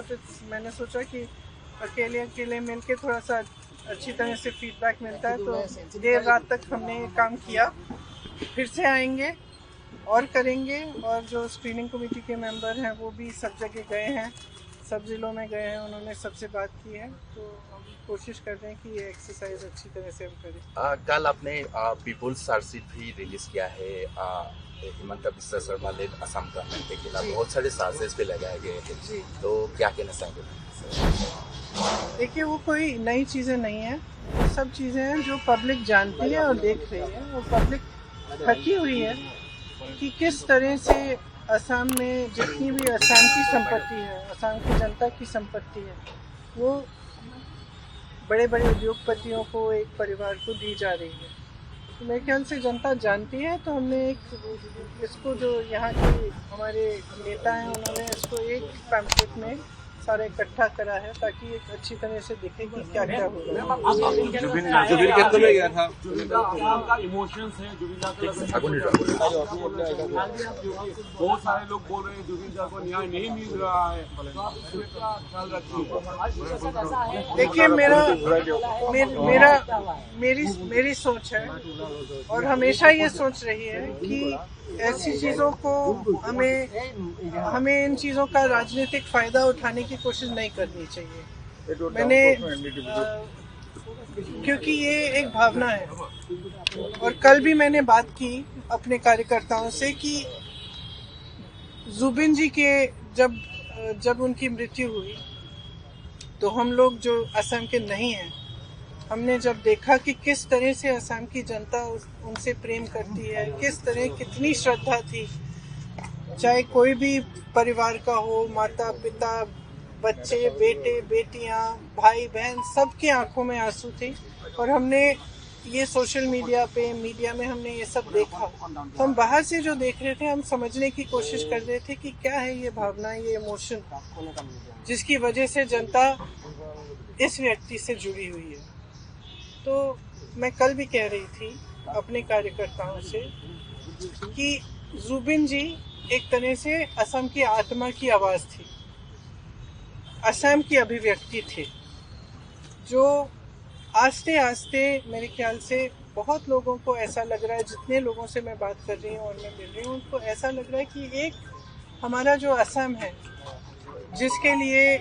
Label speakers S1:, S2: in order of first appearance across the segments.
S1: फिर मैंने सोचा कि अकेले मिलके थोड़ा सा अच्छी तरह से फीडबैक मिलता है, तो देर रात तक हमने काम किया। फिर से आएंगे और करेंगे, और जो स्क्रीनिंग कमेटी के मेंबर हैं वो भी सब जगह गए हैं, सब जिलों में गए हैं, उन्होंने सबसे बात की है, तो हम कोशिश कर रहे हैं कि ये एक्सरसाइज अच्छी तरह से हम करें।
S2: कल आपने पीपुल्स चार्जशीट भी रिलीज किया है। हिमंता बिस्वा शर्मा लेड असम गवर्नमेंट के खिलाफ बहुत सारे चार्जेस भी लगाए गए हैं, तो क्या कहना चाहेंगे?
S1: देखिए, वो कोई नई चीज़ें नहीं है, वो सब चीज़ें हैं जो पब्लिक जानती है और देख रही है। वो पब्लिक थकी हुई है कि किस तरह से असम में जितनी भी असम की संपत्ति है, असम की जनता की संपत्ति है, वो बड़े बड़े उद्योगपतियों को, एक परिवार को दी जा रही है। तो मेरे ख्याल से जनता जानती है, तो हमने इसको जो यहाँ के हमारे नेता हैं उन्होंने इसको एक पैम्फलेट में सारा इकट्ठा करा है, ताकि एक अच्छी तरह से दिखे कि क्या क्या होगा।
S3: जुबिन के में गया था,
S4: बहुत सारे लोग बोल रहे हैं जुबिन दा को न्याय नहीं मिल रहा है।
S1: देखिए, मेरी सोच है और हमेशा ये सोच रही है कि ऐसी चीज़ों को हमें इन चीज़ों का राजनीतिक फ़ायदा उठाने की कोशिश नहीं करनी चाहिए। क्योंकि ये एक भावना है, और कल भी मैंने बात की अपने कार्यकर्ताओं से कि जुबिन जी के जब उनकी मृत्यु हुई, तो हम लोग जो असम के नहीं हैं, हमने जब देखा कि किस तरह से असम की जनता उनसे प्रेम करती है, किस तरह कितनी श्रद्धा थी, चाहे कोई भी परिवार का हो, माता पिता, बच्चे, बेटे बेटियां, भाई बहन, सबके आंखों में आंसू थे। और हमने ये सोशल मीडिया में हमने ये सब देखा, तो हम बाहर से जो देख रहे थे, हम समझने की कोशिश कर रहे थे कि क्या है ये भावना, ये इमोशन, जिसकी वजह से जनता इस व्यक्ति से जुड़ी हुई है। तो मैं कल भी कह रही थी अपने कार्यकर्ताओं से कि जुबिन जी एक तरह से असम की आत्मा की आवाज़ थी, असम की अभिव्यक्ति थे, जो आस्ते आस्ते मेरे ख्याल से बहुत लोगों को ऐसा लग रहा है, जितने लोगों से मैं बात कर रही हूँ और मैं मिल रही हूँ, उनको ऐसा लग रहा है कि एक हमारा जो असम है, जिसके लिए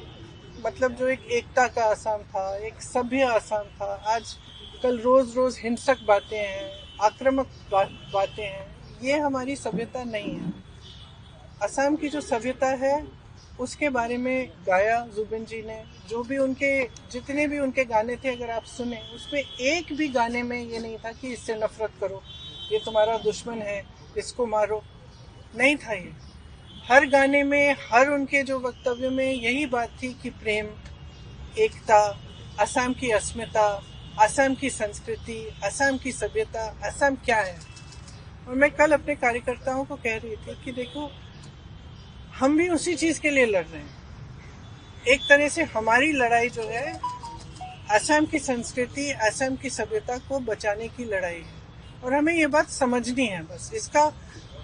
S1: मतलब जो एक एकता का असम था, एक सभ्य असम था, आज कल रोज़ हिंसक बातें हैं, आक्रामक बातें हैं, ये हमारी सभ्यता नहीं है। असम की जो सभ्यता है उसके बारे में गाया जुबिन जी ने। जो भी जितने भी उनके गाने थे, अगर आप सुने, उसमें एक भी गाने में ये नहीं था कि इससे नफरत करो, ये तुम्हारा दुश्मन है, इसको मारो, नहीं था ये। हर गाने में, हर उनके जो वक्तव्य में यही बात थी कि प्रेम, एकता, असम की अस्मिता, असम की संस्कृति, असम की सभ्यता, असम क्या है। और मैं कल अपने कार्यकर्ताओं को कह रही थी कि देखो, हम भी उसी चीज़ के लिए लड़ रहे हैं। एक तरह से हमारी लड़ाई जो है असम की संस्कृति, असम की सभ्यता को बचाने की लड़ाई है, और हमें ये बात समझनी है। बस इसका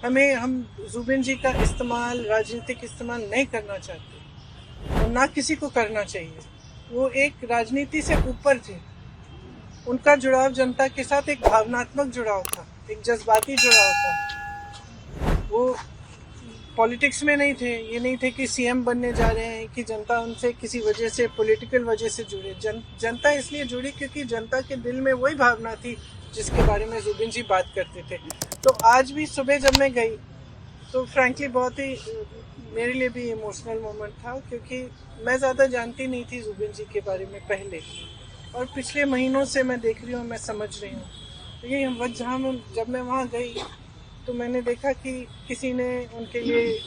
S1: हम जुबिन जी का इस्तेमाल, राजनीतिक इस्तेमाल नहीं करना चाहते, और ना किसी को करना चाहिए। वो एक राजनीति से ऊपर थे, उनका जुड़ाव जनता के साथ एक भावनात्मक जुड़ाव था, एक जज्बाती जुड़ाव था। वो पॉलिटिक्स में नहीं थे, ये नहीं थे कि सीएम बनने जा रहे हैं कि जनता उनसे किसी वजह से, पॉलिटिकल वजह से जुड़े। जनता इसलिए जुड़ी क्योंकि जनता के दिल में वही भावना थी जिसके बारे में जुबिन जी बात करते थे। तो आज भी सुबह जब मैं गई, तो फ्रैंकली बहुत ही मेरे लिए भी इमोशनल मोमेंट था, क्योंकि मैं ज़्यादा जानती नहीं थी जुबिन जी के बारे में पहले, और पिछले महीनों से मैं देख रही हूँ, मैं समझ रही हूँ। लेकिन जब मैं वहाँ गई, तो मैंने देखा कि किसी ने उनके लिए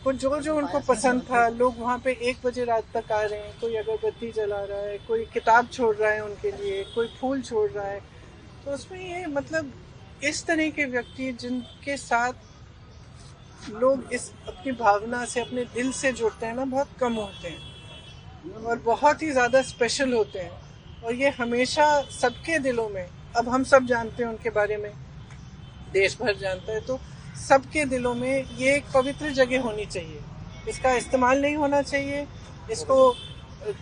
S1: कुछ जो उनको पसंद था, लोग वहाँ पे 1 बजे रात तक आ रहे हैं, कोई अगरबत्ती जला रहा है, कोई किताब छोड़ रहा है उनके लिए, कोई फूल छोड़ रहा है। तो उसमें ये मतलब इस तरह के व्यक्ति जिनके साथ लोग इस अपनी भावना से, अपने दिल से जुड़ते हैं ना, बहुत कम होते हैं और बहुत ही ज़्यादा स्पेशल होते हैं। और ये हमेशा सबके दिलों में, अब हम सब जानते हैं उनके बारे में, देश भर जानता है, तो सबके दिलों में ये एक पवित्र जगह होनी चाहिए। इसका इस्तेमाल नहीं होना चाहिए, इसको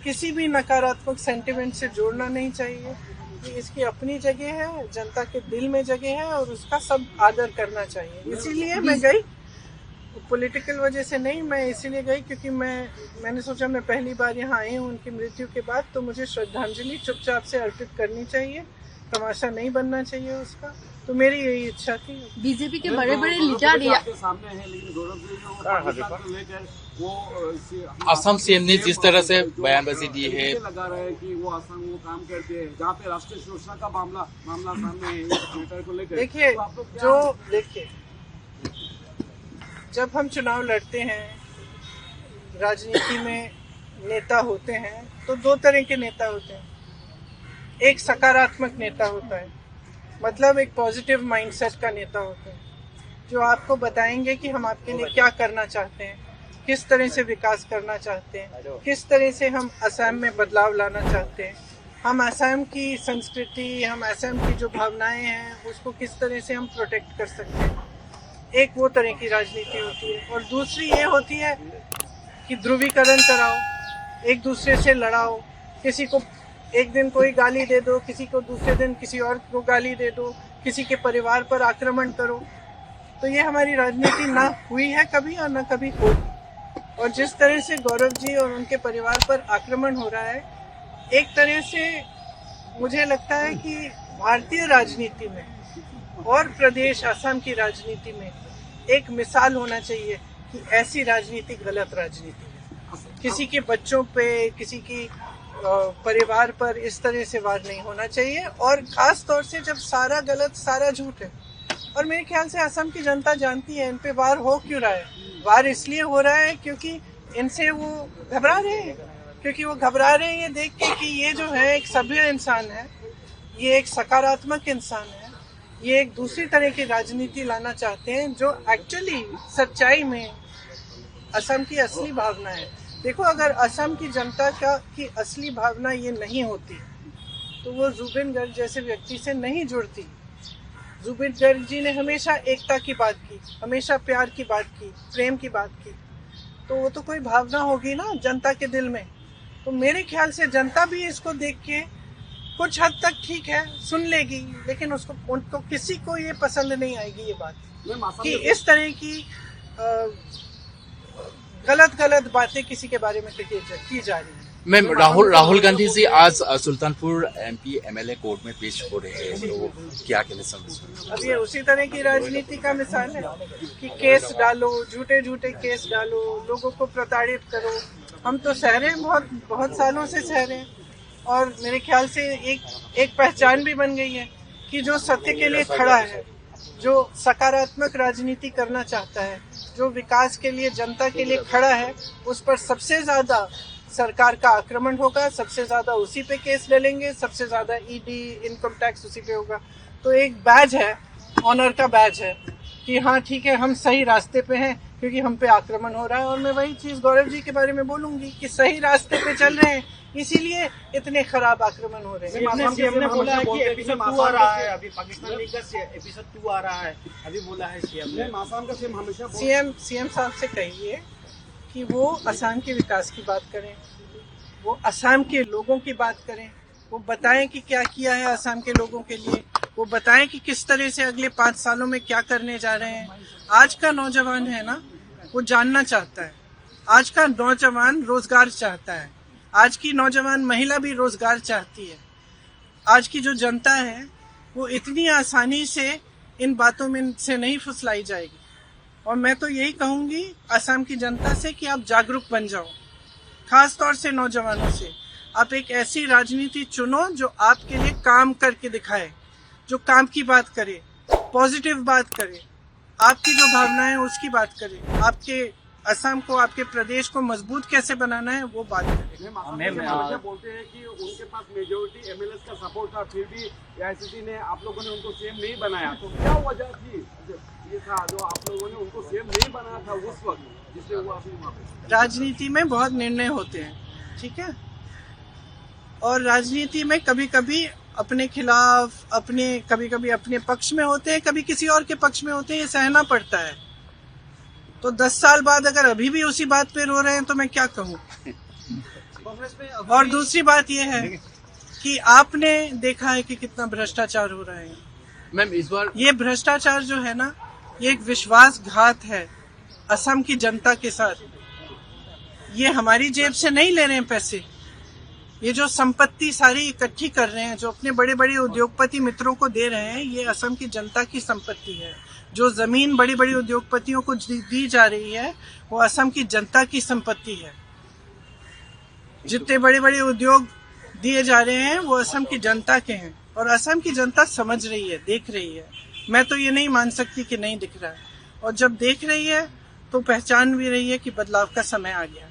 S1: किसी भी नकारात्मक सेंटिमेंट से जोड़ना नहीं चाहिए। कि इसकी अपनी जगह है, जनता के दिल में जगह है और उसका सब आदर करना चाहिए। इसीलिए मैं गई, पॉलिटिकल वजह से नहीं, मैं इसीलिए गई क्योंकि मैंने सोचा मैं पहली बार यहाँ आई हूँ उनकी मृत्यु के बाद, तो मुझे श्रद्धांजलि चुपचाप से अर्पित करनी चाहिए, तमाशा नहीं बनना चाहिए उसका। तो मेरी यही इच्छा थी।
S5: बीजेपी के बड़े बड़े लीडर
S4: आपके सामने हैं, लेकिन गौरव जी जो पाकिस्तान को लेकर वो
S2: असम सीएम ने जिस तरह से बयानबाजी दी है,
S4: लगा रहा है कि वो असम वो काम करते हैं जहाँ पे राष्ट्रीय सुरक्षा का मामला सामने है ट्विटर को लेकर।
S1: देखिए देखिए, जब हम चुनाव लड़ते हैं, राजनीति में नेता होते हैं तो दो तरह के नेता होते हैं। एक सकारात्मक नेता होता है, मतलब एक पॉजिटिव माइंडसेट का नेता होता है, जो आपको बताएंगे कि हम आपके लिए क्या करना चाहते हैं, किस तरह से विकास करना चाहते हैं, किस तरह से हम असम में बदलाव लाना चाहते हैं, हम असम की संस्कृति, हम असम की जो भावनाएं हैं उसको किस तरह से हम प्रोटेक्ट कर सकते हैं। एक वो तरह की राजनीति होती है। और दूसरी ये होती है कि ध्रुवीकरण कराओ, एक दूसरे से लड़ाओ, किसी को एक दिन कोई गाली दे दो, किसी को दूसरे दिन किसी और को गाली दे दो, किसी के परिवार पर आक्रमण करो। तो ये हमारी राजनीति ना हुई है कभी और ना कभी होगी। और जिस तरह से गौरव जी और उनके परिवार पर आक्रमण हो रहा है, एक तरह से मुझे लगता है कि भारतीय राजनीति में और प्रदेश असम की राजनीति में एक मिसाल होना चाहिए कि ऐसी राजनीति गलत राजनीति है। किसी के बच्चों पे, किसी की परिवार पर इस तरह से वार नहीं होना चाहिए, और खास तौर से जब सारा गलत सारा झूठ है। और मेरे ख्याल से असम की जनता जानती है इन पे वार हो क्यों रहा है। वार इसलिए हो रहा है क्योंकि इनसे वो घबरा रहे हैं, क्योंकि वो घबरा रहे हैं ये देख के कि ये जो है एक सभ्य इंसान है, ये एक सकारात्मक इंसान है, ये एक दूसरी तरह की राजनीति लाना चाहते हैं जो एक्चुअली सच्चाई में असम की असली भावना है। देखो, अगर असम की जनता की असली भावना ये नहीं होती तो वो जुबिन गर्ग जैसे व्यक्ति से नहीं जुड़ती। जुबिन गर्ग जी ने हमेशा एकता की बात की, हमेशा प्यार की बात की, प्रेम की बात की, तो वो तो कोई भावना होगी ना जनता के दिल में। तो मेरे ख्याल से जनता भी इसको देख के कुछ हद तक ठीक है सुन लेगी, लेकिन उनको किसी को ये पसंद नहीं आएगी ये बात कि इस तरह की गलत बातें किसी के बारे में की जा रही है।
S2: मैम, राहुल गांधी जी आज सुल्तानपुर MP MLA कोर्ट में पेश हो रहे हैं, तो क्या कहना समझ?
S1: अब ये उसी तरह की राजनीति का मिसाल है कि केस डालो, झूठे केस डालो, लोगों को प्रताड़ित करो। हम तो सह रहे हैं, बहुत सालों से सह रहे हैं, और मेरे ख्याल से एक पहचान भी बन गई है कि जो सत्य के लिए खड़ा है, जो सकारात्मक राजनीति करना चाहता है, जो विकास के लिए जनता के लिए खड़ा है, उस पर सबसे ज्यादा सरकार का आक्रमण होगा, सबसे ज्यादा उसी पे केस डलेंगे, सबसे ज्यादा ED इनकम टैक्स उसी पे होगा। तो एक बैज है, ऑनर का बैज है कि हाँ ठीक है, हम सही रास्ते पे हैं क्योंकि हम पे आक्रमण हो रहा है। और मैं वही चीज गौरव जी के बारे में बोलूंगी कि सही रास्ते पे चल रहे हैं, इसीलिए इतने खराब आक्रमण हो रहे हैं।
S3: सीएम ने बोला है कि एपिसोड 2 आ रहा है, अभी पाकिस्तान लीग का एपिसोड 2 आ रहा है, अभी बोला है सीएम ने।
S4: आसाम का सीएम हमेशा
S1: सीएम साहब से कहिए कि वो असम के विकास की बात करें, वो असम के लोगों की बात करें, वो बताएं कि क्या किया है असम के लोगों के लिए, वो बताएं कि किस तरह से अगले 5 सालों में क्या करने जा रहे हैं। आज का नौजवान है ना, वो जानना चाहता है, आज का नौजवान रोजगार चाहता है, आज की नौजवान महिला भी रोजगार चाहती है। आज की जो जनता है वो इतनी आसानी से इन बातों में से नहीं फुसलाई जाएगी। और मैं तो यही कहूंगी असम की जनता से कि आप जागरूक बन जाओ, खास तौर से नौजवानों से। आप एक ऐसी राजनीति चुनो जो आपके लिए काम करके दिखाए, जो काम की बात करे, पॉजिटिव बात करे, आपकी जो भावना है उसकी बात करे, आपके असम को, आपके प्रदेश को मजबूत कैसे बनाना है वो बात करें।
S4: बोलते हैं कि उनके पास मेजोरिटी MLAs का सपोर्ट था, फिर भी AICC ने आप लोगों ने उनको CM नहीं बनाया, तो क्या वजह थी ये था जो आप लोगों ने उनको CM नहीं बनाया था उस वक्त, जिससे वो अभी वहाँ पे?
S1: राजनीति में बहुत निर्णय होते हैं, ठीक है, और राजनीति में कभी कभी अपने खिलाफ, कभी कभी अपने पक्ष में होते हैं, कभी किसी और के पक्ष में होते हैं, ये सहना पड़ता है। तो 10 साल बाद अगर अभी भी उसी बात पे रो रहे हैं तो मैं क्या कहूँ।
S3: कांग्रेस में
S1: और दूसरी बात यह है कि आपने देखा है कि कितना भ्रष्टाचार हो रहा है।
S2: मैम इस बार
S1: ये भ्रष्टाचार जो है ना, ये एक विश्वासघात है असम की जनता के साथ। ये हमारी जेब से नहीं ले रहे हैं पैसे, ये जो संपत्ति सारी इकट्ठी कर रहे हैं, जो अपने बड़े बड़े उद्योगपति मित्रों को दे रहे हैं, ये असम की जनता की संपत्ति है। जो जमीन बड़ी बड़ी उद्योगपतियों को दी जा रही है, वो असम की जनता की संपत्ति है। जितने बड़े बड़े उद्योग दिए जा रहे हैं वो असम की जनता के हैं, और असम की जनता समझ रही है, देख रही है। मैं तो ये नहीं मान सकती कि नहीं दिख रहा है, और जब देख रही है तो पहचान भी रही है कि बदलाव का समय आ गया।